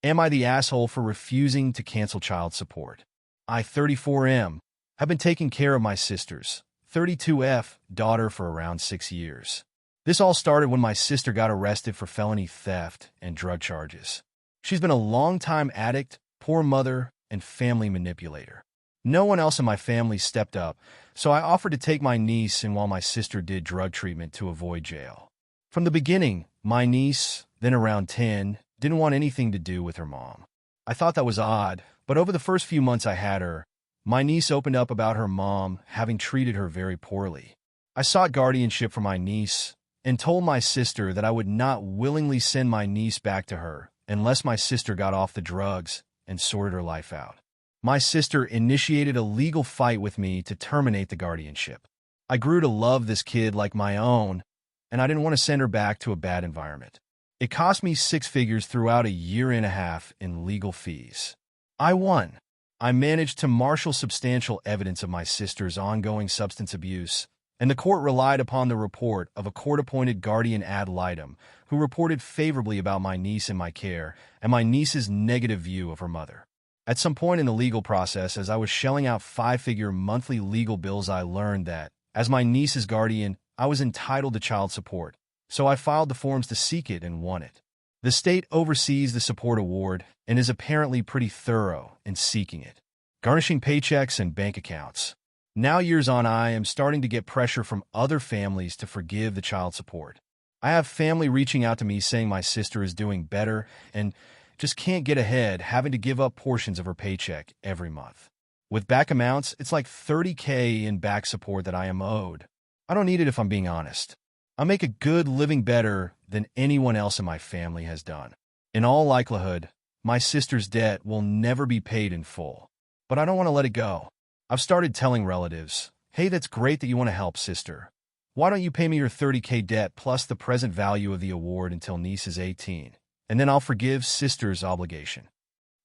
Am I the asshole for refusing to cancel child support? I, 34M, have been taking care of my sister's, 32F, daughter for around 6 years. This all started when my sister got arrested for felony theft and drug charges. She's been a longtime addict, poor mother, and family manipulator. No one else in my family stepped up, so I offered to take my niece in while my sister did drug treatment to avoid jail. From the beginning, my niece, then around 10, didn't want anything to do with her mom. I thought that was odd, but over the first few months I had her, my niece opened up about her mom having treated her very poorly. I sought guardianship for my niece and told my sister that I would not willingly send my niece back to her unless my sister got off the drugs and sorted her life out. My sister initiated a legal fight with me to terminate the guardianship. I grew to love this kid like my own, and I didn't want to send her back to a bad environment. It cost me 6 figures throughout a year and a half in legal fees. I won. I managed to marshal substantial evidence of my sister's ongoing substance abuse, and the court relied upon the report of a court-appointed guardian ad litem who reported favorably about my niece in my care and my niece's negative view of her mother. At some point in the legal process, as I was shelling out 5-figure monthly legal bills, I learned that, as my niece's guardian, I was entitled to child support, so I filed the forms to seek it and won it. The state oversees the support award and is apparently pretty thorough in seeking it, garnishing paychecks and bank accounts. Now, years on, I am starting to get pressure from other families to forgive the child support. I have family reaching out to me saying my sister is doing better and just can't get ahead, having to give up portions of her paycheck every month. With back amounts, it's like $30K in back support that I am owed. I don't need it if I'm being honest. I make a good living better than anyone else in my family has done. In all likelihood, my sister's debt will never be paid in full. But I don't want to let it go. I've started telling relatives, hey, that's great that you want to help sister. Why don't you pay me your $30K debt plus the present value of the award until niece is 18, and then I'll forgive sister's obligation.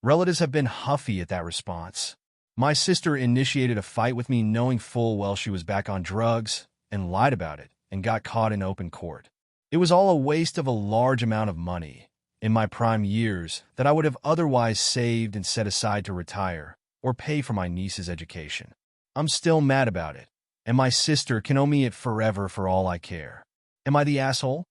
Relatives have been huffy at that response. My sister initiated a fight with me knowing full well she was back on drugs and lied about it and got caught in open court. It was all a waste of a large amount of money in my prime years that I would have otherwise saved and set aside to retire or pay for my niece's education. I'm still mad about it, and my sister can owe me it forever for all I care. Am I the asshole?